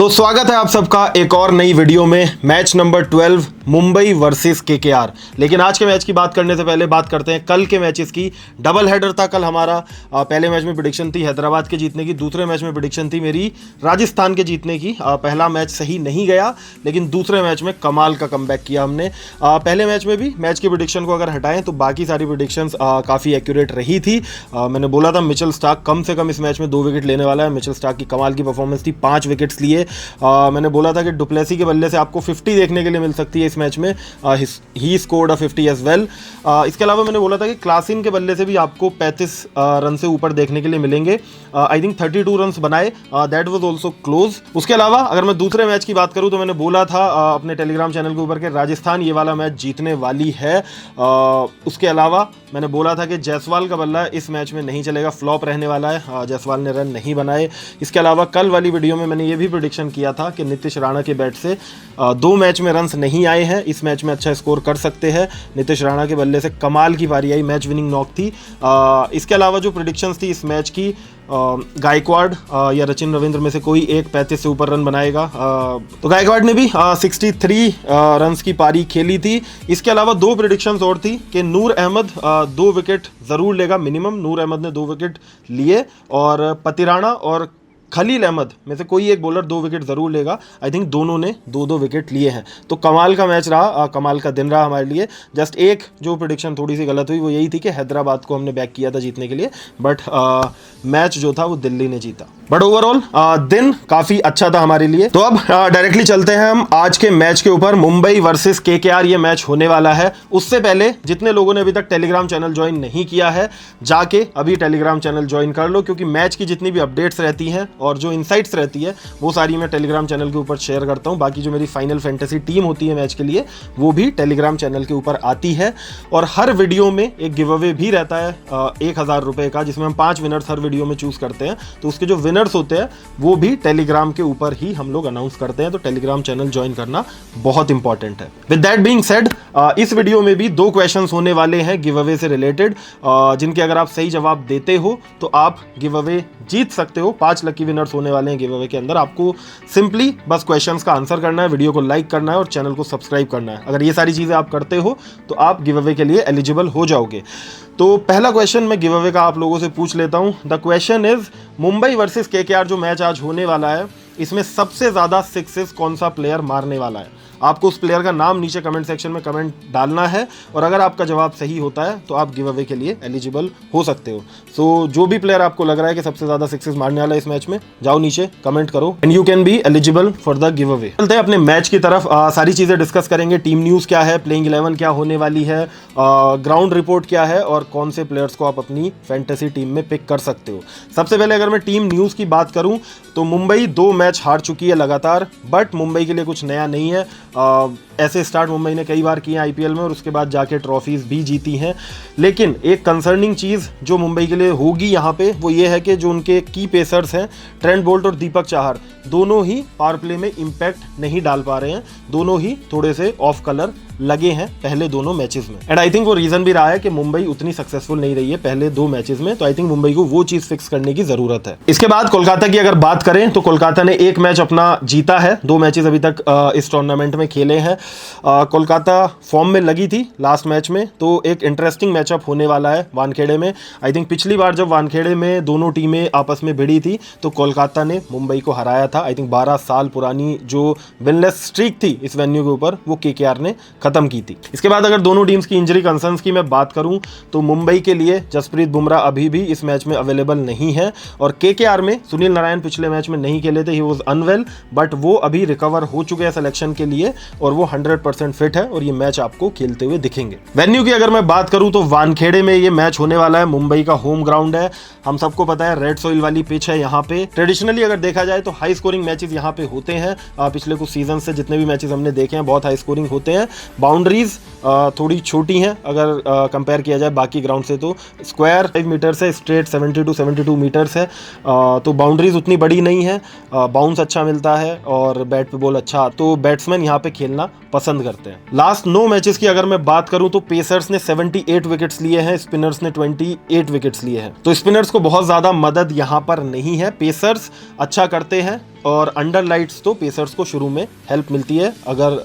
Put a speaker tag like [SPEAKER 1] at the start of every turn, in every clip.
[SPEAKER 1] तो स्वागत है आप सबका एक और नई वीडियो में। Match number 12 Mumbai versus KKR. लेकिन आज के मैच की बात करने से पहले बात करते हैं कल के मैचेस की। डबल हेडर था कल हमारा। पहले मैच में प्रेडिक्शन थी हैदराबाद के जीतने की, दूसरे मैच में प्रेडिक्शन थी मेरी राजस्थान के जीतने की। पहला मैच सही नहीं गया, लेकिन दूसरे मैच में कमाल का कमबैक किया हमने। पहले मैच में भी मैच की प्रेडिक्शन को अगर हटाएं तो बाकी सारी प्रेडिक्शंस काफ़ी एक्यूरेट रही थी। मैंने बोला था मिचेल स्टार्क कम से कम इस मैच में 2 विकेट लेने वाला है। मिचेल स्टार्क की कमाल की परफॉर्मेंस थी, 5 विकेट्स लिए। मैंने बोला था कि डुप्लेसी के बल्ले से आपको 50 देखने के लिए मिल सकती है इस मैच में। He scored a 50 as well. इसके अलावा मैंने बोला था कि क्लासिन के बल्ले से भी आपको 35 रन से ऊपर देखने के लिए मिलेंगे। आई थिंक 32 रन बनाए, दैट वाज आल्सो क्लोज। उसके अलावा अगर मैं दूसरे मैच की बात करूं तो मैंने बोला था अपने टेलीग्राम चैनल के ऊपर कि राजस्थान ये वाला मैच जीतने वाली है। उसके अलावा मैंने बोला था कि जायसवाल का बल्ला इस मैच में नहीं चलेगा, फ्लॉप रहने वाला है। जायसवाल ने रन नहीं बनाए। इसके अलावा कल वाली वीडियो में मैंने ये भी प्रेडिक्शन किया था कि नीतीश राणा के बैट से 2 मैच में रन्स नहीं आए हैं, इस मैच में अच्छा स्कोर कर सकते हैं। नीतीश राणा के बल्ले से कमाल की पारी आई, मैच विनिंग नॉक थी। इसके अलावा जो प्रेडिक्शंस थी इस मैच की, गायकवाड या सचिन रविंद्र में से कोई एक 35 से ऊपर रन बनाएगा। तो गायकवाड ने भी 63 रन्स की पारी खेली थी। इसके अलावा 2 प्रेडिक्शंस और थी कि नूर अहमद 2 विकेट ज़रूर लेगा मिनिमम। नूर अहमद ने 2 विकेट लिए और पतिराणा और खलील अहमद में से कोई एक बॉलर 2 विकेट ज़रूर लेगा। आई थिंक दोनों ने 2-2 विकेट लिए हैं। तो कमाल का मैच रहा, कमाल का दिन रहा हमारे लिए। जस्ट एक जो प्रेडिक्शन थोड़ी सी गलत हुई वो यही थी कि हैदराबाद को हमने बैक किया था जीतने के लिए, बट मैच जो था वो दिल्ली ने जीता। बट ओवरऑल दिन काफ़ी अच्छा था हमारे लिए। तो अब डायरेक्टली चलते हैं हम आज के मैच के ऊपर। मुंबई वर्सेस केकेआर ये मैच होने वाला है। उससे पहले जितने लोगों ने अभी तक टेलीग्राम चैनल ज्वाइन नहीं किया है, जाके अभी टेलीग्राम चैनल ज्वाइन कर लो, क्योंकि मैच की जितनी भी अपडेट्स रहती हैं और जो इनसाइट्स रहती है वो सारी मैं टेलीग्राम चैनल के ऊपर शेयर करता हूँ। बाकी जो मेरी फाइनल फैंटेसी टीम होती है मैच के लिए वो भी टेलीग्राम चैनल के ऊपर आती है। और हर वीडियो में एक गिव अवे भी रहता है 1000 रुपये का, जिसमें हम 5 विनर्स हर वीडियो में चूज करते हैं। तो उसके जो विनर्स होते हैं वो भी टेलीग्राम के ऊपर ही हम लोग अनाउंस करते हैं। तो टेलीग्राम चैनल ज्वाइन करना बहुत इंपॉर्टेंट है। विद दैट बीइंग सेड, इस वीडियो में भी 2 क्वेश्चंस होने वाले हैं गिव अवे से रिलेटेड, जिनके अगर आप सही जवाब देते हो तो आप गिव अवे जीत सकते हो। 5 लकी विनर्स होने वाले हैं गिव अवे के अंदर। आपको सिंपली बस क्वेश्चंस का आंसर करना है, वीडियो को लाइक करना है और चैनल को सब्सक्राइब करना है। अगर ये सारी चीज़ें आप करते हो तो आप गिव अवे के लिए एलिजिबल हो जाओगे। तो पहला क्वेश्चन मैं गिव अवे का आप लोगों से पूछ लेता हूं। The question is, Mumbai versus KKR जो मैच आज होने वाला है, इसमें सबसे ज़्यादा सिक्सेस कौन सा प्लेयर मारने वाला है? आपको उस प्लेयर का नाम नीचे कमेंट सेक्शन में कमेंट डालना है और अगर आपका जवाब सही होता है तो आप गिव अवे के लिए एलिजिबल हो सकते हो। सो जो भी प्लेयर आपको लग रहा है कि सबसे ज़्यादा सिक्सेस मारने वाला है इस मैच में, जाओ नीचे कमेंट करो and you can be eligible for the give away. चलते हैं अपने मैच की तरफ। सारी चीज़ें डिस्कस करेंगे। टीम न्यूज़ क्या है, प्लेइंग 11 क्या होने वाली है, ग्राउंड रिपोर्ट क्या है और कौन से प्लेयर्स को आप अपनी फैंटेसी टीम में पिक कर सकते हो। सबसे पहले अगर मैं टीम न्यूज़ की बात करूँ तो मुंबई 2 मैच हार चुकी है लगातार, बट मुंबई के लिए कुछ नया नहीं है। ऐसे स्टार्ट मुंबई ने कई बार किए आईपीएल में और उसके बाद जाके ट्रॉफीज भी जीती हैं। लेकिन एक कंसर्निंग चीज़ जो मुंबई के लिए होगी यहाँ पे वो ये है कि जो उनके की पेसर्स हैं ट्रेंट बोल्ट और दीपक चाहर, दोनों ही पावर प्ले में इम्पैक्ट नहीं डाल पा रहे हैं। दोनों ही थोड़े से ऑफ कलर लगे हैं पहले दोनों मैचेस में। एंड आई थिंक वो रीजन भी रहा है कि मुंबई उतनी सक्सेसफुल नहीं रही है पहले 2 मैचेस में। तो आई थिंक मुंबई को वो चीज फिक्स करने की जरूरत है। इसके बाद कोलकाता की अगर बात करें तो कोलकाता ने 1 मैच अपना जीता है। 2 मैचेस अभी तक इस टूर्नामेंट में खेले हैं। कोलकाता फॉर्म में लगी थी लास्ट मैच में, तो एक इंटरेस्टिंग मैचअप होने वाला है वानखेड़े में। आई थिंक पिछली बार जब वानखेड़े में दोनों टीमें आपस में भिड़ी थी तो कोलकाता ने मुंबई को हराया था। आई थिंक 12 साल पुरानी जो विनलेस स्ट्रीक थी इस वेन्यू के ऊपर वो केकेआर ने खत्म की थी। इसके बाद अगर दोनों टीम्स की इंजरी कंसर्न्स की मैं बात करूं तो मुंबई के लिए जसप्रीत बुमराह अभी भी इस मैच में अवेलेबल नहीं है और केकेआर में सुनील नारायण पिछले मैच में नहीं खेले थे, ही वाज अनवेल, बट वो अभी रिकवर हो चुके हैं सिलेक्शन के लिए और वो 100% फिट है और ये मैच आपको खेलते हुए दिखेंगे। वेन्यू की अगर मैं बात करूं तो वानखेड़े में ये मैच होने वाला है। मुंबई का होम ग्राउंड है, हम सबको पता है रेड सॉइल वाली पिच है। यहाँ पे ट्रेडिशनली अगर देखा जाए तो हाई स्कोरिंग मैचेस यहाँ पे होते हैं। पिछले कुछ सीजन से जितने भी मैचेस हमने देखे हैं बहुत हाई स्कोरिंग होते हैं। बाउंड्रीज थोड़ी छोटी हैं अगर कंपेयर किया जाए बाकी ग्राउंड से। तो स्क्वायर 5 मीटर से स्ट्रेट 70 to 72 मीटर्स है, तो बाउंड्रीज उतनी बड़ी नहीं है। बाउंस अच्छा मिलता है और बैट पे बॉल अच्छा, तो बैट्समैन यहाँ पे खेलना पसंद करते हैं। लास्ट 9 मैचेस की अगर मैं बात करूं तो पेसर्स ने 78 विकेट्स लिए हैं, स्पिनर्स ने 28 विकेट्स लिए हैं। तो स्पिनर्स को बहुत ज्यादा मदद यहाँ पर नहीं है। पेसर्स अच्छा करते हैं और अंडर लाइट्स तो पेसर्स को शुरू में हेल्प मिलती है अगर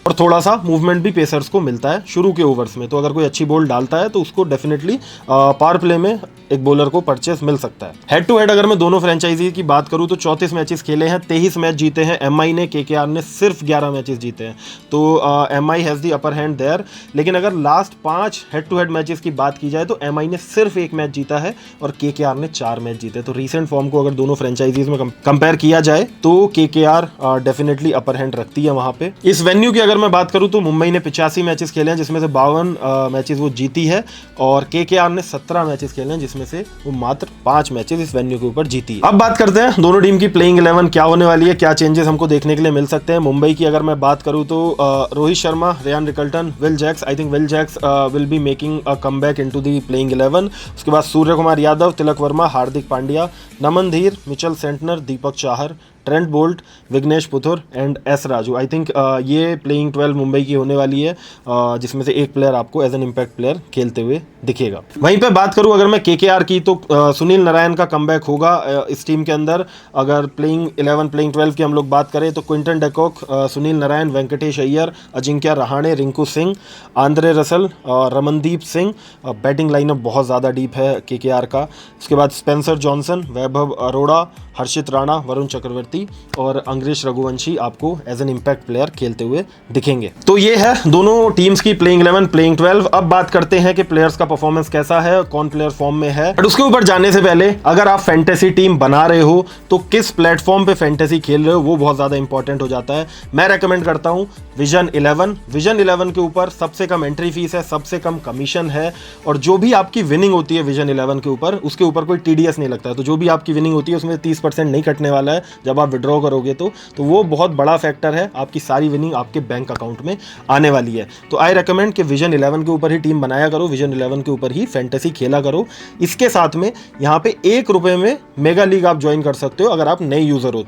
[SPEAKER 1] और थोड़ा सा मूवमेंट भी पेसर्स को मिलता है शुरू के ओवर्स में। तो अगर कोई अच्छी बॉल डालता है तो उसको डेफिनेटली पावर प्ले में एक बॉलर को परचेस मिल सकता है। हेड टू हेड अगर मैं दोनों फ्रेंचाइजी की बात करूं तो 34 मैचेस खेले हैं, 23 मैच जीते हैं एमआई ने, केकेआर ने सिर्फ 11 मैचेस जीते हैं। तो MI has the upper hand there. लेकिन अगर last 5 head to head matches की बात की जाए तो एमआई ने सिर्फ 1 मैच जीता है और केकेआर ने 4 मैच जीते। तो रीसेंट फॉर्म को अगर दोनों फ्रेंचाइजीज में कंपेयर किया जाए तो केकेआर डेफिनेटली अपर हैंड रखती है वहां पे। इस वेन्यू की अगर मैं बात करूं तो मुंबई ने 85 मैचेस खेले हैं जिसमें से 52 मैचेस वो जीती है और केकेआर ने 17 मैचेस खेले हैं जिसमें से वो मात्र 5 मैचेस इस वेन्यू के ऊपर जीती है। अब बात करते हैं दोनों टीम की प्लेइंग 11 क्या होने वाली है, क्या चेंजेस हमको देखने के लिए मिल सकते हैं। मुंबई की अगर मैं बात करूं तो Rohit Sharma, Ryan Rickelton, Will Jacks, I think Will Jacks will be making a comeback into the playing 11। उसके बाद सूर्य कुमार यादव, तिलक वर्मा, हार्दिक पांड्या, नमन धीर, Mitchell Santner, Deepak Chahar, Trent Boult, Vignesh Puthur and S Raju. I think ये प्लेइंग 12 मुंबई की होने वाली है जिसमें से एक प्लेयर आपको एज एन इम्पैक्ट प्लेयर खेलते हुए दिखेगा। वहीं पे बात करूं अगर मैं केकेआर की तो सुनील नारायण का कमबैक होगा इस टीम के अंदर। अगर प्लेइंग 11 प्लेइंग 12 की हम लोग बात करें तो Quinton de Kock, Sunil Narayan, Venkatesh Iyer, Ajinkya Rahane, Rinku Singh, Andre Russell, Ramandeep Singh. Batting lineup बहुत ज़्यादा डीप है केकेआर का। उसके बाद स्पेंसर जॉनसन, वैभव अरोड़ा, हर्षित राणा, वरुण चक्रवर्ती और अंग्रेश रघुवंशी आपको एज एन इम्पैक्ट प्लेयर खेलते हुए दिखेंगे। तो ये है दोनों टीम्स की प्लेइंग 11 प्लेइंग 12। अब बात करते हैं कि प्लेयर्स का परफॉर्मेंस कैसा है, कौन प्लेयर फॉर्म में है। बट उसके ऊपर जाने से पहले अगर आप फैंटेसी टीम बना रहे हो तो किस प्लेटफॉर्म पे फैंटेसी खेल रहे हो वो बहुत ज़्यादा इंपॉर्टेंट हो जाता है। मैं रेकमेंड करता हूँ विजन 11। विजन 11 के ऊपर सबसे कम एंट्री फीस है, सबसे कम कमीशन है और जो भी आपकी विनिंग होती है विजन 11 के ऊपर उसके ऊपर कोई टीडीएस नहीं लगता है। तो जो भी आपकी विनिंग होती है उसमें 30% नहीं कटने वाला है जब आप विड्रॉ करोगे तो वो बहुत बड़ा फैक्टर है। आपकी सारी विनिंग आपके बैंक अकाउंट में आने वाली है। तो आई रेकमेंड कि विजन 11 के ऊपर ही टीम बनाया करो, विजन 11 के ऊपर ही फैंटेसी खेला करो। इसके साथ में यहाँ पे ₹1 में मेगा लीग आप ज्वाइन कर सकते हो अगर आप नए यूजर हो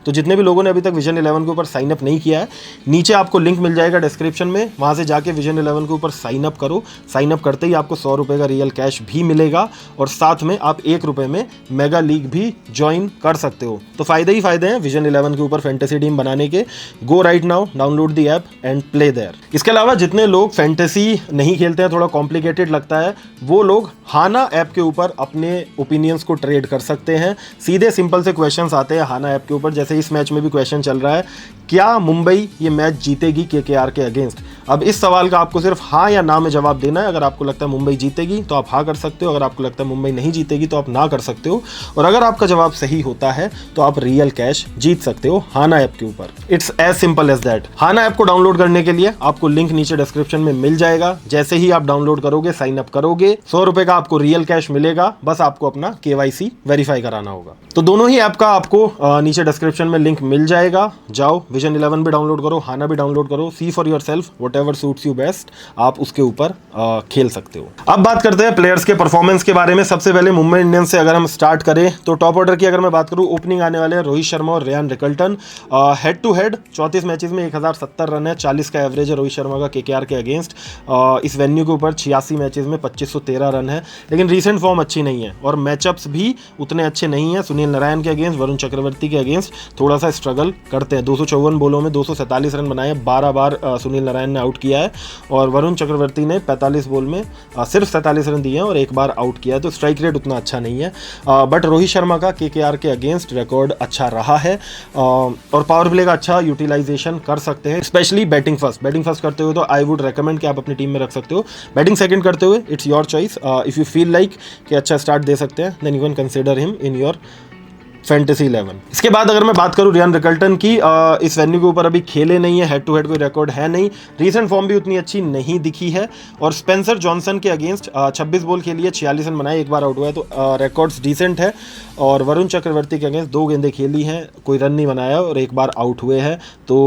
[SPEAKER 1] तो जितने भी लोगों ने अभी तक विजन 11 के ऊपर साइन अप नहीं किया है नीचे आपको लिंक मिल जाएगा डिस्क्रिप्शन में, वहां से जाके विजन 11 के ऊपर साइन अप करो। साइन अप करते ही आपको ₹100 का रियल कैश भी मिलेगा और साथ में आप ₹1 में मेगा लीग भी ज्वाइन कर सकते हो। तो फायदे ही फायदे हैं विजन 11 के ऊपर फैंटेसी टीम बनाने के। Go right now, download the app and play there. इसके अलावा जितने लोग फैंटेसी नहीं खेलते हैं, थोड़ा कॉम्प्लिकेटेड लगता है, वो लोग हाना ऐप के ऊपर अपने ओपिनियंस को ट्रेड कर सकते हैं। सीधे सिंपल से क्वेश्चंस आते हैं हाना ऐप के ऊपर, जैसे इस मैच में भी क्वेश्चन चल रहा है, क्या मुंबई ये मैच जीतेगी केकेआर के अगेंस्ट। अब इस सवाल का आपको सिर्फ हाँ या ना में जवाब देना है। अगर आपको लगता है मुंबई जीतेगी तो आप हाँ कर सकते हो, अगर आपको लगता है मुंबई नहीं जीतेगी तो आप ना कर सकते हो। और अगर आपका जवाब सही होता है तो आप रियल कैश जीत सकते हो हाना ऐप के ऊपर। It's as simple as that. हाना ऐप को डाउनलोड करने के लिए आपको लिंक नीचे डिस्क्रिप्शन में मिल जाएगा। जैसे ही आप डाउनलोड करोगे, साइन अप करोगे, ₹100 का आपको रियल कैश मिलेगा। बस आपको अपना KYC वेरीफाई कराना होगा। तो दोनों ही ऐप का आपको नीचे डिस्क्रिप्शन में लिंक मिल जाएगा। जाओ विजन 11 भी डाउनलोड करो, हाना भी डाउनलोड करो। See for yourself, whatever suits you best, आप उसके ऊपर खेल सकते हो। अब बात करते हैं प्लेयर्स के परफॉर्मेंस के बारे में। सबसे पहले मुंबई इंडियंस से अगर हम स्टार्ट करें तो टॉप ऑर्डर की अगर मैं बात करूं, ओपनिंग आने वाले हैं रोहित शर्मा और Ryan Rickelton. Head to head 34 matches में 1070 रन है, 40 का एवरेज है रोहित शर्मा का केकेआर के अगेंस्ट। इस वेन्यू के ऊपर 86 मैचेस में 2513 रन है। लेकिन रीसेंट फॉर्म अच्छी नहीं है और मैचअप्स भी उतने अच्छे नहीं है। सुनील नारायण के अगेंस्ट, वरुण चक्रवर्ती के अगेंस्ट थोड़ा सा स्ट्रगल करते हैं। 254 बॉलों में 247 रन बनाए, 12 बार सुनील नारायण ने आउट किया है और वरुण चक्रवर्ती ने 45 बॉल में सिर्फ 47 रन दिए हैं और 1 बार आउट किया है। तो स्ट्राइक रेट उतना अच्छा नहीं है। बट रोहित शर्मा का केकेआर के अगेंस्ट रिकॉर्ड अच्छा रहा है और पावर प्ले का अच्छा यूटिलाइजेशन कर सकते हैं, specially batting first. Batting first करते हुए तो आई वुड रेकमेंड कि आप अपनी टीम में रख सकते हो। बैटिंग सेकंड करते हुए it's your choice. If you feel like कि अच्छा स्टार्ट दे सकते हैं then you can consider him in your fantasy 11। इसके बाद अगर मैं बात करूं रेयान रिकल्टन की, इस वेन्यू के ऊपर अभी खेले नहीं है, हेड टू हेड कोई रिकॉर्ड है नहीं, रीसेंट फॉर्म भी उतनी अच्छी नहीं दिखी है। और स्पेंसर जॉनसन के अगेंस्ट 26 बॉल खेली है, 46 रन बनाए, 1 बार आउट हुआ है, तो रिकॉर्ड्स डिसेंट है। और वरुण चक्रवर्ती के अगेंस्ट 2 गेंदें खेली हैं, कोई रन नहीं बनाया और 1 बार आउट हुए हैं। तो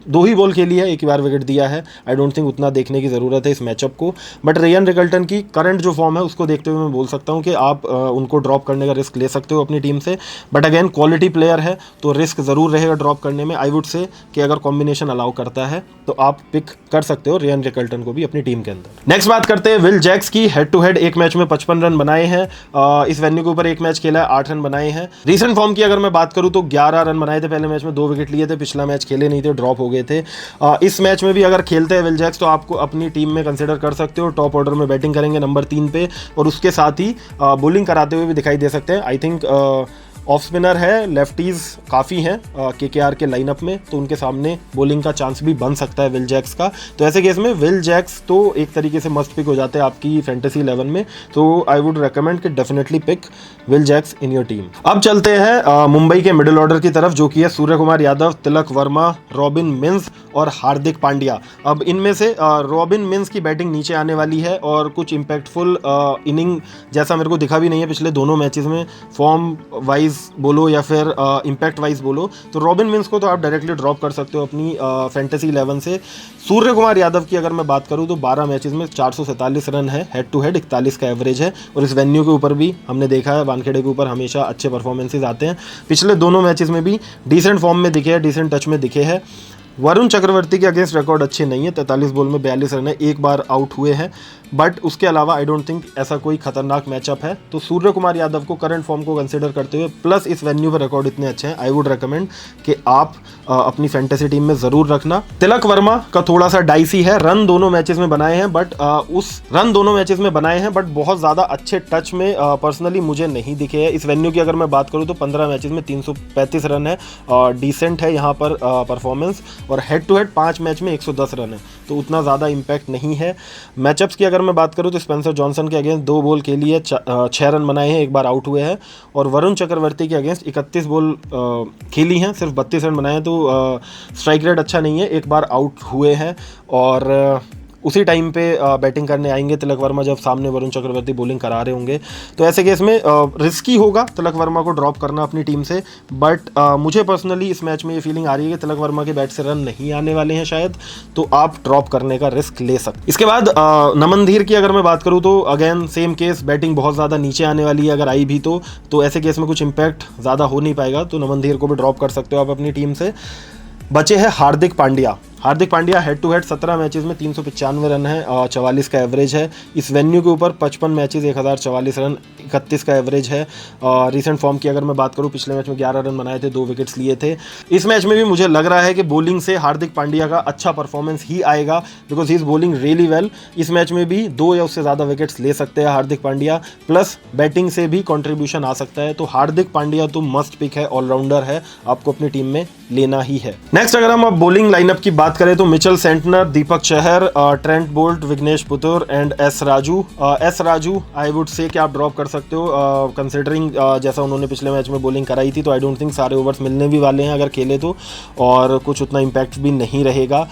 [SPEAKER 1] 2 ही बॉल खेली है, 1 बार विकेट दिया है। आई डोंट थिंक उतना देखने की ज़रूरत है इस मैचअप को। बट रेयान रिकल्टन की करंट जो फॉर्म है उसको देखते हुए मैं बोल सकता हूँ कि आप उनको ड्रॉप करने का रिस्क ले सकते हो अपनी टीम से। बट अगेन क्वालिटी प्लेयर है तो रिस्क ज़रूर रहेगा ड्रॉप करने में। आई वुड से कि अगर कॉम्बिनेशन अलाउ करता है तो आप पिक कर सकते हो रियान रिकल्टन को भी अपनी टीम के अंदर। नेक्स्ट बात करते हैं विल जैक्स की। हेड टू हेड एक मैच में 55 रन बनाए हैं, इस वेन्यू के ऊपर एक मैच खेला है, 8 रन बनाए हैं। रीसेंट फॉर्म की अगर मैं बात करूं तो 11 रन बनाए थे पहले मैच में, 2 विकेट लिए थे, पिछला मैच खेले नहीं थे, ड्रॉप हो गए थे। इस मैच में भी अगर खेलते हैं विल जैक्स तो आपको अपनी टीम में कंसिडर कर सकते हो। टॉप ऑर्डर में बैटिंग करेंगे नंबर 3 पे और उसके साथ ही बॉलिंग कराते हुए भी दिखाई दे सकते हैं। आई थिंक ऑफ स्पिनर है, लेफ्टीज काफ़ी हैं केकेआर के लाइनअप में, तो उनके सामने बॉलिंग का चांस भी बन सकता है विल जैक्स का। तो ऐसे केस में विल जैक्स तो एक तरीके से मस्ट पिक हो जाते हैं आपकी फैंटेसी 11 में। तो आई वुड रेकमेंड कि definitely pick Will Jacks in your team. अब चलते हैं मुंबई के मिडिल ऑर्डर की तरफ, जो कि है सूर्य कुमार यादव, तिलक वर्मा, रॉबिन मिंस और हार्दिक पांड्या। अब इनमें से रॉबिन मिंस की बैटिंग नीचे आने वाली है और कुछ इम्पैक्टफुल इनिंग जैसा मेरे को दिखा भी नहीं है पिछले दोनों मैचेस में, फॉर्म वाइज बोलो या फिर इम्पैक्ट वाइज बोलो। तो रॉबिन मिंस को तो आप डायरेक्टली ड्रॉप कर सकते हो अपनी फैंटेसी 11 से। सूर्य कुमार यादव की अगर मैं बात करूं तो 12 मैचेस में 447 रन है, हेड टू हेड 41 का एवरेज है और इस वेन्यू के ऊपर भी हमने देखा है वानखेड़े के ऊपर हमेशा अच्छे परफॉर्मेंसेज आते हैं। पिछले दोनों मैचेस में भी डिसेंट फॉर्म में दिखे हैं, डिसेंट टच में दिखे हैं। वरुण चक्रवर्ती के अगेंस्ट रिकॉर्ड अच्छे नहीं है, 43 बॉल में 42 रन है, एक बार आउट हुए हैं, बट उसके अलावा आई डोंट थिंक ऐसा कोई खतरनाक मैचअप है। तो सूर्य कुमार यादव को करंट फॉर्म को कंसीडर करते हुए प्लस इस वेन्यू पर रिकॉर्ड इतने अच्छे हैं, आई वुड रेकमेंड कि आप अपनी फैंटेसी टीम में जरूर रखना। तिलक वर्मा का थोड़ा सा डाइसी है, रन दोनों मैचेस में बनाए हैं बट बहुत ज़्यादा अच्छे टच में पर्सनली मुझे नहीं दिखे हैं। इस वेन्यू की अगर मैं बात करूँ तो 15 मैचेस में 335 रन है, डिसेंट है यहाँ पर परफॉर्मेंस, और हेड टू हेड 5 मैच में 110 रन है, तो उतना ज़्यादा इम्पैक्ट नहीं है। मैचअप्स की अगर मैं बात करूँ तो स्पेंसर जॉनसन के अगेंस्ट 2 बॉल खेली है, 6 रन बनाए हैं, एक बार आउट हुए हैं, और वरुण चक्रवर्ती के अगेंस्ट 31 बॉल खेली हैं, सिर्फ 32 रन बनाए हैं, तो स्ट्राइक रेट अच्छा नहीं है, एक बार आउट हुए हैं। और उसी टाइम पे बैटिंग करने आएंगे तिलक वर्मा जब सामने वरुण चक्रवर्ती बॉलिंग करा रहे होंगे, तो ऐसे केस में रिस्की होगा तिलक वर्मा को ड्रॉप करना अपनी टीम से। बट मुझे पर्सनली इस मैच में ये फीलिंग आ रही है कि तिलक वर्मा के बैट से रन नहीं आने वाले हैं शायद, तो आप ड्रॉप करने का रिस्क ले सकते। इसके बाद नमन धीर की अगर मैं बात करूँ तो अगेन सेम केस, बैटिंग बहुत ज़्यादा नीचे आने वाली है, अगर आई भी तो ऐसे केस में कुछ इम्पैक्ट ज़्यादा हो नहीं पाएगा, तो नमन धीर को भी ड्रॉप कर सकते हो आप अपनी टीम से। बचे हैं Hardik Pandya head to head 17 matches में 395 रन है, 44 का एवरेज है। इस वेन्यू के ऊपर 55 मैचेस 1044 रन, 31 का एवरेज है। रीसेंट फॉर्म की अगर मैं बात करूं, पिछले मैच में 11 रन बनाए थे, 2 विकेट्स लिए थे। इस मैच में भी मुझे लग रहा है कि बॉलिंग से हार्दिक पांड्या का अच्छा परफॉर्मेंस ही आएगा, because he is bowling really well. इस मैच में भी 2 या उससे ज़्यादा विकेट्स ले सकते हैं हार्दिक पांड्या, प्लस बैटिंग से भी कॉन्ट्रीब्यूशन आ सकता है। तो हार्दिक पांड्या तो मस्ट पिक है, ऑलराउंडर है, आपको अपनी टीम में लेना ही है। नेक्स्ट अगर हम अब बॉलिंग लाइनअप की बात करें तो Mitchell Santner, Deepak Chahar, Trent Boult, Vignesh Puthur and S Raju I would say कि आप ड्रॉप कर सकते हो, कंसिडरिंग जैसा उन्होंने पिछले मैच में बॉलिंग कराई थी, तो आई डोंट थिंक सारे ओवर्स मिलने भी वाले हैं अगर खेले तो, और कुछ उतना इम्पैक्ट भी नहीं रहेगा।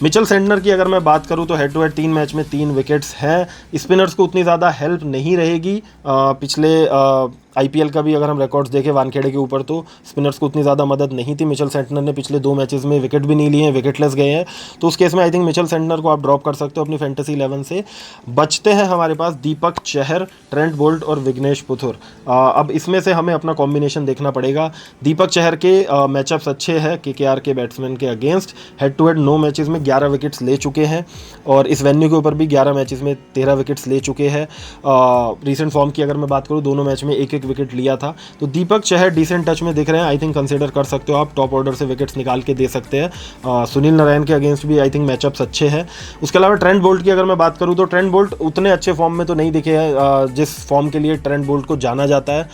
[SPEAKER 1] मिचेल सेंटनर की अगर मैं बात करूं तो हेड टू हेड 3 मैच में 3 विकेट्स हैं। स्पिनर्स को उतनी ज़्यादा हेल्प नहीं रहेगी, पिछले आईपीएल का भी अगर हम रिकॉर्ड्स देखें वानखेड़े के ऊपर तो स्पिनर्स को उतनी ज़्यादा मदद नहीं थी। मिचेल सेंटनर ने पिछले 2 मैचेस में विकेट भी नहीं लिए हैं, विकेटलेस गए हैं, तो उस केस में आई थिंक मिचेल सेंटनर को आप ड्रॉप कर सकते हो अपनी फैंटेसी 11 से। बचते हैं हमारे पास दीपक चहर, ट्रेंट बोल्ट और विघ्नेश पुथुर। अब इसमें से हमें अपना कॉम्बिनेशन देखना पड़ेगा। दीपक चहर के मैचअप्स अच्छे हैं केकेआर के बैट्समैन के against, head to head 9 matches में 11 विकेट्स ले चुके हैं, और इस वेन्यू के ऊपर भी 11 मैचेस में 13 विकेट्स ले चुके हैं। रीसेंट फॉर्म की अगर मैं बात करूँ, दोनों मैच में 1-1 विकेट लिया था, तो दीपक चहर डिसेंट टच में दिख रहे हैं, आई थिंक कंसीडर कर सकते हो आप, टॉप ऑर्डर से विकेट्स निकाल के दे सकते हैं। सुनील नारायण के अगेंस्ट भी आई थिंक मैचअप्स अच्छे हैं। उसके अलावा ट्रेंट बोल्ट की अगर मैं बात करूँ तो ट्रेंट बोल्ट उतने अच्छे फॉर्म में तो नहीं दिखे हैं जिस फॉर्म के लिए ट्रेंट बोल्ट को जाना जाता है।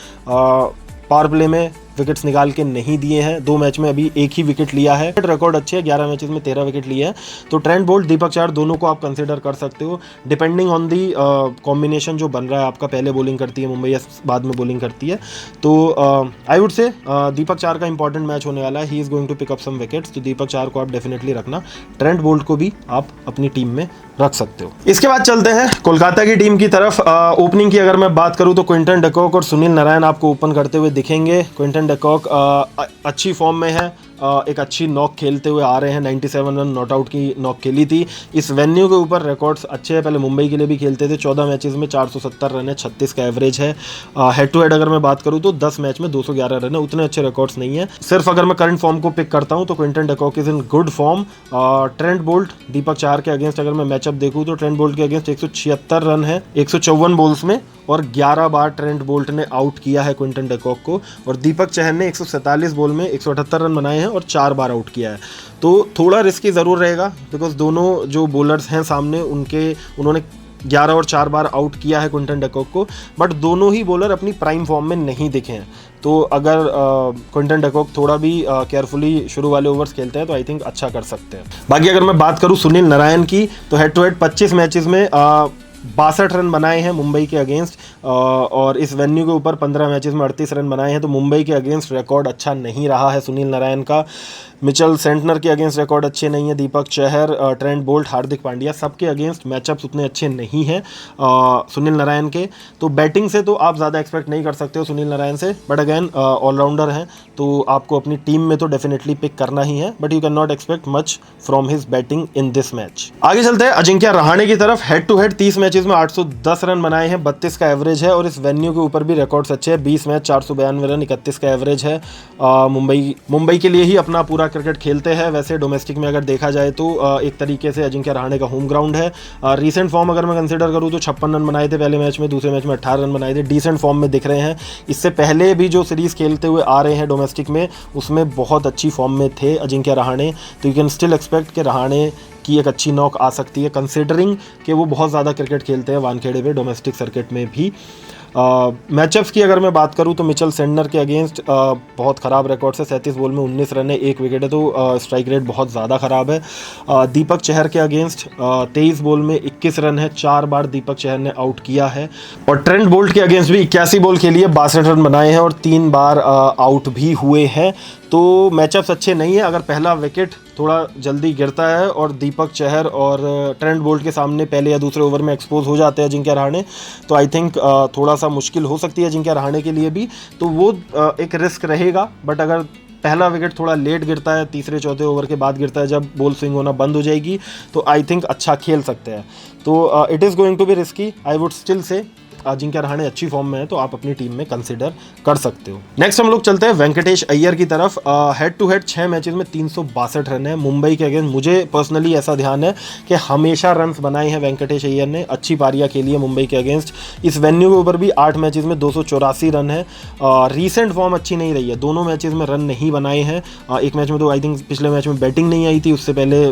[SPEAKER 1] पावर प्ले में विकेट्स निकाल के नहीं दिए हैं, 2 मैच में अभी 1 ही विकेट लिया है, रिकॉर्ड अच्छे है, 11 मैचेस में 13 विकेट लिए हैं। तो ट्रेंट बोल्ट, दीपक चहर दोनों को आप कंसीडर कर सकते हो, डिपेंडिंग ऑन दी कॉम्बिनेशन जो बन रहा है आपका। पहले बॉलिंग करती है मुंबई या बाद में बॉलिंग करती है, तो आई वुड से दीपक चहर का इंपॉर्टेंट मैच होने वाला है, he is going to pick up some wickets, तो दीपक चहर को आप डेफिनेटली रखना। ट्रेंट बोल्ट को भी आप अपनी टीम में रख सकते हो। इसके बाद चलते हैं कोलकाता की टीम की तरफ। ओपनिंग की अगर मैं बात करूं तो क्विंटन डे कॉक और सुनील नारायण आपको ओपन करते हुए दिखेंगे। क्विंटन डे कॉक अच्छी फॉर्म में है, एक अच्छी नॉक खेलते हुए आ रहे हैं। 97 रन नॉट आउट की नॉक खेली थी। इस वेन्यू के ऊपर रिकॉर्ड्स अच्छे हैं, पहले मुंबई के लिए भी खेलते थे। 14 मैचेस में 470 रन है, 36 का एवरेज है। हेड टू हेड अगर मैं बात करूँ तो 10 मैच में 211 रन है, उतने अच्छे रिकॉर्ड्स नहीं है। सिर्फ अगर मैं करंट फॉर्म को पिक करता हूँ तो Quinton de Kock is in good form. Trent Boult, Deepak Chahar के अगेंस्ट अगर मैं मैचअप देखूँ तो ट्रेंट बोल्ट के अगेंस्ट 176 रन है 154 बॉल्स में, और 11 बार ट्रेंट बोल्ट ने आउट किया है क्विंटन डिकॉक को। और दीपक चहर ने 147 बॉल में 178 रन बनाए हैं और 4 बार आउट किया है। तो थोड़ा रिस्की ज़रूर रहेगा, बिकॉज दोनों जो बॉलर्स हैं सामने उन्होंने 11 और 4 बार आउट किया है क्विंटन डिकॉक को, बट दोनों ही बॉलर अपनी प्राइम फॉर्म में नहीं दिखे हैं। तो अगर क्विंटन डिकॉक थोड़ा भी केयरफुली शुरू वाले ओवर्स खेलते हैं तो आई थिंक अच्छा कर सकते हैं। बाकी अगर मैं बात करूं सुनील नारायण की, तो हेड टू हेड 25 मैचेस में 62 रन बनाए हैं मुंबई के अगेंस्ट, और इस वेन्यू के ऊपर 15 मैचेस में 38 रन बनाए हैं। तो मुंबई के अगेंस्ट रिकॉर्ड अच्छा नहीं रहा है सुनील नारायण का। मिचेल सेंटनर के अगेंस्ट रिकॉर्ड अच्छे नहीं है। दीपक चहर, ट्रेंट बोल्ट, हार्दिक पांड्या, सबके अगेंस्ट मैचअप्स उतने अच्छे नहीं हैं सुनील नारायण के। तो बैटिंग से तो आप ज़्यादा एक्सपेक्ट नहीं कर सकते हो सुनील नारायण से, बट अगेन ऑलराउंडर हैं तो आपको अपनी टीम में तो डेफिनेटली पिक करना ही है, but you can not expect much from his batting in this match. आगे चलते हैं अजिंक्य रहाणे की तरफ। हेड टू हेड 30 मैचेस में 810 रन बनाए हैं, 32 का एवरेज है, और इस वेन्यू के ऊपर भी रिकॉर्ड्स अच्छे हैं। 20 मैच 492 रन, 31 का एवरेज है। मुंबई के लिए ही अपना पूरा क्रिकेट खेलते हैं। वैसे डोमेस्टिक में अगर देखा जाए तो एक तरीके से अजिंक्य रहाणे का होम ग्राउंड है। रीसेंट फॉर्म अगर मैं कंसिडर करूँ तो 56 रन बनाए थे पहले मैच में, दूसरे मैच में 18 रन बनाए थे। डिसेंट फॉर्म में दिख रहे हैं। इससे पहले भी जो सीरीज़ खेलते हुए आ रहे हैं डोमेस्टिक में, उसमें बहुत अच्छी फॉर्म में थे अजिंक्य रहाणे। तो यू कैन स्टिल एक्सपेक्ट कि रहाणे की एक अच्छी नॉक आ सकती है, कंसिडरिंग कि वो बहुत ज़्यादा क्रिकेट खेलते हैं वानखेड़े पे डोमेस्टिक सर्किट में भी। मैचअप्स की अगर मैं बात करूं तो मिचेल सेंटनर के अगेंस्ट बहुत ख़राब रिकॉर्ड है। 37 बॉल में 19 रन है, 1 विकेट है, तो स्ट्राइक रेट बहुत ज़्यादा ख़राब है। दीपक चहर के अगेंस्ट 23 बॉल में 21 रन है, 4 बार दीपक चहर ने आउट किया है। और ट्रेंट बोल्ट के अगेंस्ट भी 81 बॉल खेली है, 62 रन बनाए हैं और 3 बार आउट भी हुए हैं। तो मैचअप्स अच्छे नहीं है। अगर पहला विकेट थोड़ा जल्दी गिरता है और दीपक चहर और ट्रेंट बोल्ट के सामने पहले या दूसरे ओवर में एक्सपोज हो जाते हैं अजिंक्य रहाणे, तो आई थिंक थोड़ा सा मुश्किल हो सकती है अजिंक्य रहाणे के लिए भी। तो वो एक रिस्क रहेगा। बट अगर पहला विकेट थोड़ा लेट गिरता है, तीसरे चौथे ओवर के बाद गिरता है, जब बॉल स्विंग होना बंद हो जाएगी, तो आई थिंक अच्छा खेल सकते हैं। तो it is going to be risky. I would still say Ajinkya Rahane अच्छी फॉर्म में है तो आप अपनी टीम में कंसिडर कर सकते हो। नेक्स्ट हम लोग चलते हैं वेंकटेश अय्यर की तरफ। हेड टू हेड 6 मैचेस में 362 रन है मुंबई के अगेंस्ट। मुझे पर्सनली ऐसा ध्यान है कि हमेशा रन्स बनाए हैं वेंकटेश अय्यर ने, अच्छी पारियां खेली है मुंबई के अगेंस्ट। इस वेन्यू के ऊपर भी 8 मैचेस में 284 रन है। रीसेंट फॉर्म अच्छी नहीं रही है, दोनों मैचेस में रन नहीं बनाए हैं। एक मैच में तो आई थिंक पिछले मैच में बैटिंग नहीं आई थी, उससे पहले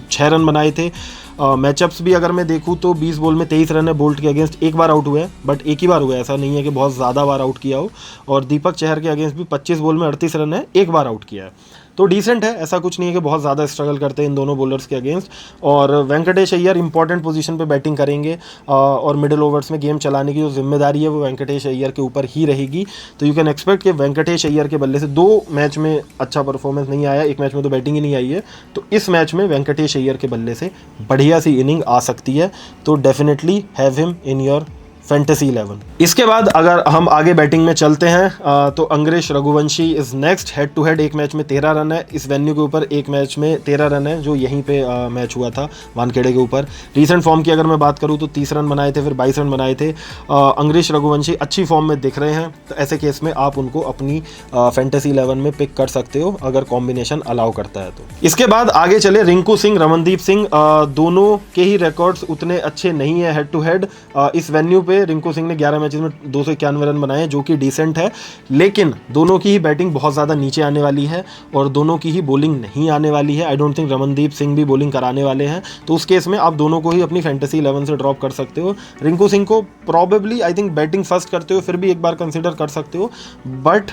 [SPEAKER 1] 6 रन बनाए थे। मैचअप्स भी अगर मैं देखूँ तो 20 बॉल में 23 रन है बोल्ट के अगेंस्ट, 1 बार आउट हुए हैं, बट एक ही बार हुआ है, ऐसा नहीं है कि बहुत ज़्यादा बार आउट किया हो। और दीपक चहर के अगेंस्ट भी 25 बॉल में 38 रन है, 1 बार आउट किया है। तो डिसेंट है, ऐसा कुछ नहीं है कि बहुत ज़्यादा स्ट्रगल करते हैं इन दोनों बॉलर्स के अगेंस्ट। और वेंकटेश अय्यर इंपॉर्टेंट पोजीशन पे बैटिंग करेंगे, और मिडिल ओवर्स में गेम चलाने की जो जिम्मेदारी है वो वेंकटेश अय्यर के ऊपर ही रहेगी। तो यू कैन एक्सपेक्ट कि वेंकटेश अय्यर के बल्ले से 2 मैच में अच्छा परफॉर्मेंस नहीं आया, एक मैच में तो बैटिंग ही नहीं आई है, तो इस मैच में वेंकटेश अय्यर के बल्ले से बढ़िया सी इनिंग आ सकती है। तो definitely have him in your fantasy 11। इसके बाद अगर हम आगे बैटिंग में चलते हैं तो Angkrish Raghuvanshi is next. Head to head एक मैच में 13 रन है, इस वेन्यू के ऊपर एक मैच में 13 रन है जो यहीं पे मैच हुआ था वानखेड़े के ऊपर। रीसेंट फॉर्म की अगर मैं बात करूं तो 30 रन बनाए थे, फिर 22 रन बनाए थे। अंग्रेश रघुवंशी अच्छी फॉर्म में दिख रहे हैं, तो ऐसे केस में आप उनको अपनी फैंटेसी 11 में पिक कर सकते हो अगर कॉम्बिनेशन अलाउ करता है तो। इसके बाद आगे चले रिंकू सिंह, रमनदीप सिंह, दोनों के ही रिकॉर्ड्स उतने अच्छे नहीं है हेड टू हेड। इस वेन्यू पे रिंकू सिंह ने 11 मैचेस में 291 रन बनाए जो कि डिसेंट है, लेकिन दोनों की ही बैटिंग बहुत ज़्यादा नीचे आने वाली है और दोनों की ही बॉलिंग नहीं आने वाली है। I don't think Ramandeep Singh भी बॉलिंग कराने वाले हैं, तो उस केस में आप दोनों को ही अपनी फैंटेसी 11 से ड्रॉप कर सकते हो। रिंकू सिंह को probably I think batting first करते हो फिर भी एक बार कंसिडर कर सकते हो, बट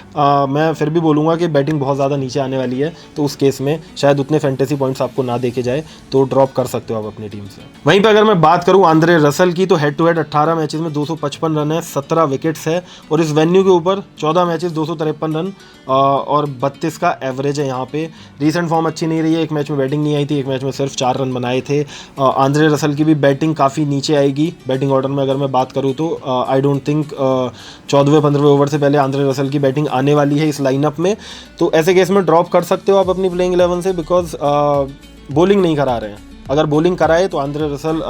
[SPEAKER 1] मैं फिर भी बोलूँगा कि बैटिंग बहुत ज़्यादा नीचे आने वाली है, तो उस केस में शायद उतने फैंटेसी पॉइंट्स आपको ना देखे जाए, तो ड्रॉप कर सकते हो आप अपनी टीम से। वहीं पर अगर मैं बात करूँ आंद्रे रसल की, तो हेड टू हेड 18 मैचेस में 255 रन है, 17 विकेट्स है और इस वेन्यू के ऊपर 14 मैचेस 253 रन और 32 का एवरेज है यहाँ पे। रीसेंट फॉर्म अच्छी नहीं रही है, एक मैच में बैटिंग नहीं आई थी, एक मैच में सिर्फ 4 रन बनाए थे। आंद्रे रसल की भी बैटिंग काफ़ी नीचे आएगी बैटिंग ऑर्डर में अगर मैं बात करूँ तो। आई डोंट थिंक 14वें-15वें ओवर से पहले आंद्रे रसल की बैटिंग आने वाली है इस लाइनअप में। तो ऐसे केस में ड्रॉप कर सकते हो आप अपनी प्लेइंग 11 से, बिकॉज बॉलिंग नहीं करा रहे हैं। अगर बॉलिंग कराए तो Andre Russell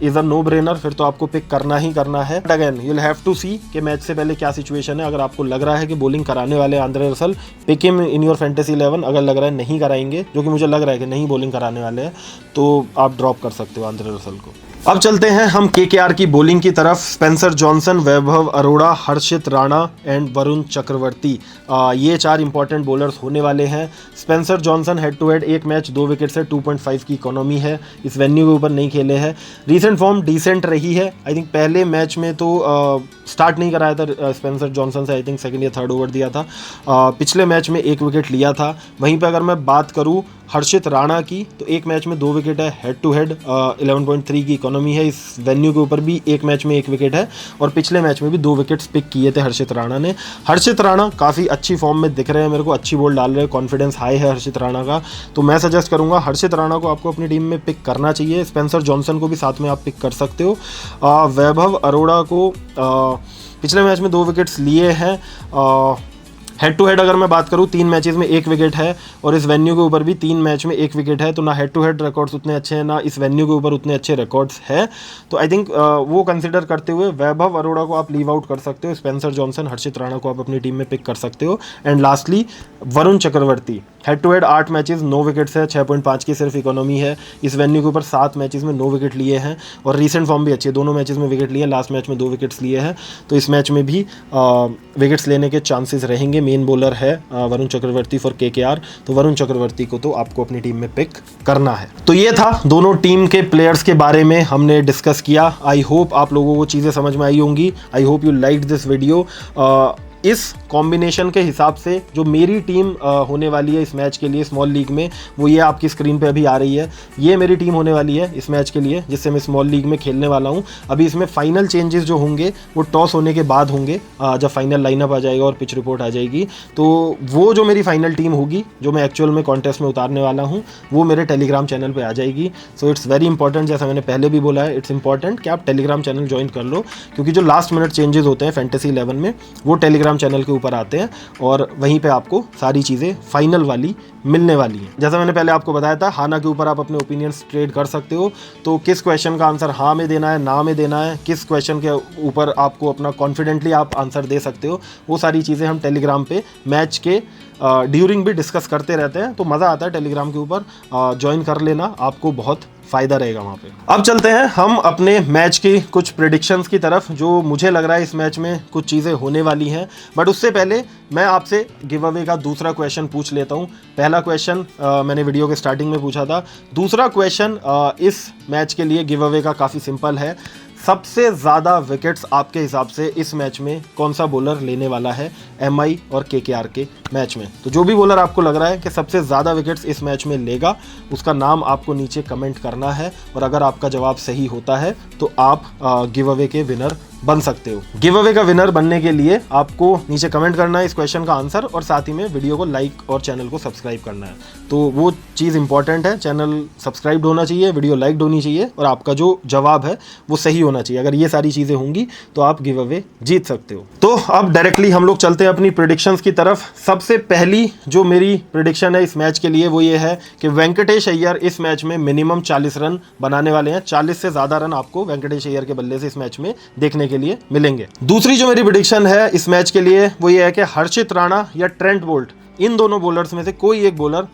[SPEAKER 1] is a no brainer, फिर तो आपको पिक करना ही करना है। But again you will have to see कि मैच से पहले क्या सिचुएशन है। अगर आपको लग रहा है कि बॉलिंग कराने वाले Andre Russell, pick him in your fantasy 11। अगर लग रहा है नहीं कराएंगे, जो कि मुझे लग रहा है कि नहीं बॉलिंग कराने वाले हैं, तो आप ड्रॉप कर सकते हो आंद्रे रसल को। अब चलते हैं हम केकेआर की बॉलिंग की तरफ। Spencer Johnson, Vaibhav Arora, Harshit Rana and Varun Chakravarthy, ये 4 इंपॉर्टेंट बॉलर्स होने वाले हैं। Spencer Johnson head to head 1 match 2 wicket से 2.5 की इकोनॉमी है, इस वेन्यू के ऊपर नहीं खेले हैं। रीसेंट फॉर्म डिसेंट रही है। आई थिंक पहले मैच में तो स्टार्ट नहीं कराया था स्पेंसर जॉनसन से, आई थिंक सेकंड या थर्ड ओवर दिया था। पिछले मैच में 1 विकेट लिया था। वहीं पे अगर मैं बात करूँ हर्षित राणा की, तो 1 मैच में 2 विकेट है, हेड टू हेड 11.3 की इकोनॉमी है। इस वेन्यू के ऊपर भी 1 मैच में 1 विकेट है और पिछले मैच में भी 2 विकेट्स पिक किए थे हर्षित राणा ने। हर्षित राणा काफ़ी अच्छी फॉर्म में दिख रहे हैं मेरे को, अच्छी बॉल डाल रहे हैं, कॉन्फिडेंस हाई है हर्षित राणा का। तो मैं सजेस्ट करूंगा हर्षित राणा को आपको अपनी टीम में पिक करना चाहिए। स्पेंसर जॉनसन को भी साथ में आप पिक कर सकते हो। वैभव अरोड़ा को पिछले मैच में 2 विकेट्स लिए हैं। हेड टू हेड अगर मैं बात करूँ 3 मैचेस में 1 विकेट है और इस वेन्यू के ऊपर भी 3 मैच में 1 विकेट है। तो ना हेड टू हेड रिकॉर्ड्स उतने अच्छे हैं, ना इस वेन्यू के ऊपर उतने अच्छे रिकॉर्ड्स हैं। तो आई थिंक वो कंसिडर करते हुए वैभव अरोड़ा को आप लीव आउट कर सकते हो। स्पेंसर जॉनसन, हर्षित राणा को आप अपनी टीम में पिक कर सकते हो। And lastly Varun Chakravarthy, head to head 8 matches 9 wickets है, 6.5 की सिर्फ इकोनॉमी है। इस वेन्यू के ऊपर 7 मैचेस में 9 विकेट लिए हैं और रीसेंट फॉर्म भी अच्छी है, दोनों मैचेस में विकेट लिए, लास्ट मैच में 2 विकेट्स लिए हैं। तो इस मैच में भी विकेट्स लेने के चांसेस रहेंगे। मेन बॉलर है वरुण चक्रवर्ती फॉर केकेआर, तो वरुण चक्रवर्ती को तो आपको अपनी टीम में पिक करना है। तो ये था दोनों टीम के प्लेयर्स के बारे में हमने डिस्कस किया। आई होप आप लोगों को चीज़ें समझ में आई होंगी। I hope you liked this video. इस कॉम्बिनेशन के हिसाब से जो मेरी टीम होने वाली है इस मैच के लिए स्मॉल लीग में, वो ये आपकी स्क्रीन पे अभी आ रही है। ये मेरी टीम होने वाली है इस मैच के लिए, जिससे मैं स्मॉल लीग में खेलने वाला हूँ। अभी इसमें फाइनल चेंजेस जो होंगे वो टॉस होने के बाद होंगे, जब फाइनल लाइनअप आ जाएगा और पिच रिपोर्ट आ जाएगी। तो वो जो मेरी फाइनल टीम होगी, जो मैं एक्चुअल में कॉन्टेस्ट में उतारने वाला हूँ, वो मेरे टेलीग्राम चैनल पर आ जाएगी। सो इट्स वेरी इंपॉर्टेंट, जैसा मैंने पहले भी बोला है, इट्स इंपॉर्टेंट कि आप टेलीग्राम चैनल ज्वाइन कर लो, क्योंकि जो लास्ट मिनट चेंजेस होते हैं फैंटेसी 11 में, वो टेलीग्राम चैनल के ऊपर आते हैं और वहीं पे आपको सारी चीज़ें फाइनल वाली मिलने वाली है। जैसा मैंने पहले आपको बताया था, हाना के ऊपर आप अपने ओपिनियंस ट्रेड कर सकते हो। तो किस क्वेश्चन का आंसर हाँ में देना है, ना में देना है, किस क्वेश्चन के ऊपर आपको अपना कॉन्फिडेंटली आप आंसर दे सकते हो, वो सारी चीज़ें हम टेलीग्राम पे मैच के ड्यूरिंग भी डिस्कस करते रहते हैं। तो मज़ा आता है टेलीग्राम के ऊपर, ज्वाइन कर लेना, आपको बहुत फ़ायदा रहेगा वहाँ पे। अब चलते हैं हम अपने मैच की कुछ प्रेडिक्शंस की तरफ। जो मुझे लग रहा है इस मैच में कुछ चीज़ें होने वाली हैं, बट उससे पहले मैं आपसे गिव अवे का दूसरा क्वेश्चन पूछ लेता हूँ। पहला क्वेश्चन मैंने वीडियो के स्टार्टिंग में पूछा था। दूसरा क्वेश्चन इस मैच के लिए गिव अवे का काफ़ी सिंपल है। सबसे ज़्यादा विकेट्स आपके हिसाब से इस मैच में कौन सा बॉलर लेने वाला है एमआई और केकेआर के मैच में? तो जो भी बॉलर आपको लग रहा है कि सबसे ज़्यादा विकेट्स इस मैच में लेगा, उसका नाम आपको नीचे कमेंट करना है और अगर आपका जवाब सही होता है तो आप गिव अवे के विनर बन सकते हो। गिव अवे का विनर बनने के लिए आपको नीचे कमेंट करना है इस क्वेश्चन का आंसर और साथ ही में वीडियो को लाइक और चैनल को सब्सक्राइब करना है। तो वो चीज़ इंपॉर्टेंट है, चैनल सब्सक्राइब होना चाहिए, वीडियो लाइक होनी चाहिए और आपका जो जवाब है वो सही होना चाहिए। अगर ये सारी चीज़ें होंगी तो आप गिव अवे जीत सकते हो। तो अब डायरेक्टली हम लोग चलते हैं अपनी प्रेडिक्शंस की तरफ। सबसे पहली जो मेरी प्रेडिक्शन है इस मैच के लिए वो ये है कि वेंकटेश अय्यर इस मैच में मिनिमम 40 रन बनाने वाले हैं। 40 से ज़्यादा रन आपको वेंकटेश अय्यर के बल्ले से इस मैच में देखने के लिए मिलेंगे। दूसरी जो मेरी प्रेडिक्शन है इस मैच के लिए वो ये है कि हर्षित राणा या ट्रेंट बोल्ट, इन दोनों बॉलर्स में से कोई एक बॉलर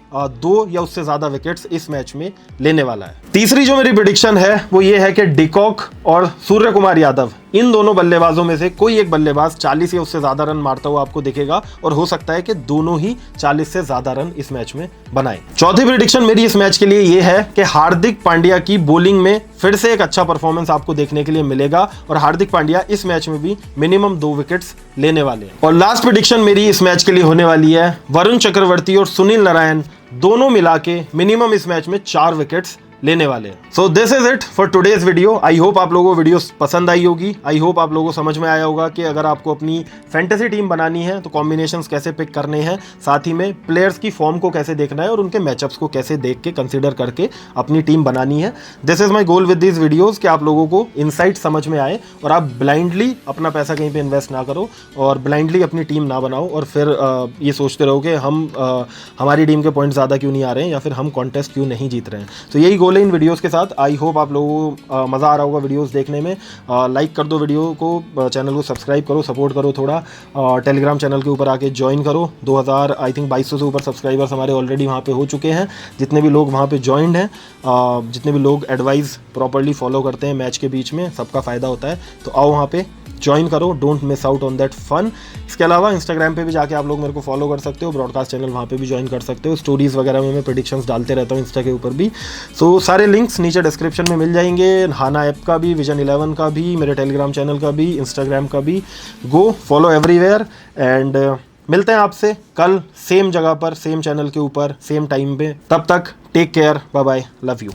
[SPEAKER 1] 2 या उससे ज्यादा विकेट्स इस मैच में लेने वाला है। तीसरी जो मेरी प्रेडिक्शन है वो ये है कि डिकॉक और सूर्य कुमार यादव, इन दोनों बल्लेबाजों में से कोई एक बल्लेबाज 40 या उससे ज्यादा रन मारता हुआ आपको दिखेगा और हो सकता है कि दोनों ही 40 से ज्यादा रन इस मैच में बनाए। चौथी प्रेडिक्शन मेरी इस मैच के लिए ये है कि हार्दिक पांड्या की बॉलिंग में फिर से एक अच्छा परफॉर्मेंस आपको देखने के लिए मिलेगा और हार्दिक पांड्या इस मैच में भी मिनिमम 2 विकेट्स लेने वाले हैं। और लास्ट प्रेडिक्शन मेरी इस मैच के लिए होने वाली है वरुण चक्रवर्ती और सुनील नारायण दोनों मिला के मिनिमम इस मैच में 4 विकेट्स लेने वाले हैं। So this is it for today's video. I hope आप लोगों को वीडियो पसंद आई होगी। आई होप आप लोगों को समझ में आया होगा कि अगर आपको अपनी फैंटेसी टीम बनानी है तो कॉम्बिनेशंस कैसे पिक करने हैं, साथ ही में प्लेयर्स की फॉर्म को कैसे देखना है और उनके मैचअप्स को कैसे देख के कंसिडर करके अपनी टीम बनानी है। This is my goal with this videos कि आप लोगों को इनसाइट समझ में आए और आप ब्लाइंडली अपना पैसा कहीं पे इन्वेस्ट ना करो और ब्लाइंडली अपनी टीम ना बनाओ और फिर ये सोचते रहो कि हमारी टीम के पॉइंट ज़्यादा क्यों नहीं आ रहे हैं या फिर हम कॉन्टेस्ट क्यों नहीं जीत रहे हैं। तो यही गोल है इन वीडियोज़ के साथ। आई होप आप लोगों को मज़ा आ रहा होगा वीडियोज़ देखने में। लाइक कर दो वीडियो को, चैनल को सब्सक्राइब करो, सपोर्ट करो थोड़ा। टेलीग्राम चैनल के ऊपर आके ज्वाइन करो। 2200 से ऊपर सब्सक्राइबर्स हमारे ऑलरेडी वहाँ पे हो चुके हैं। जितने भी लोग वहाँ पे ज्वाइंड हैं, जितने भी लोग एडवाइस प्रॉपर्ली फॉलो करते हैं मैच के बीच में, सबका फ़ायदा होता है। तो आओ वहाँ पे ज्वाइन करो, don't miss out on that fun. इसके अलावा इंस्टाग्राम पे भी जाके आप लोग मेरे को फॉलो कर सकते हो, ब्रॉडकास्ट चैनल वहाँ पे भी ज्वाइन कर सकते हो। स्टोरीज़ वगैरह में मैं प्रेडिक्शंस डालते रहता हूँ इंस्टा के ऊपर भी। सो सारे लिंक्स नीचे डिस्क्रिप्शन में मिल जाएंगे। हाना ऐप का भी, विजन 11 का भी, मेरे टेलीग्राम चैनल का भी, इंस्टाग्राम का भी। गो फॉलो एवरीवेयर एंड मिलते हैं आपसे कल सेम जगह पर, सेम चैनल के ऊपर, सेम टाइम पे। तब तक take care, bye bye, love you.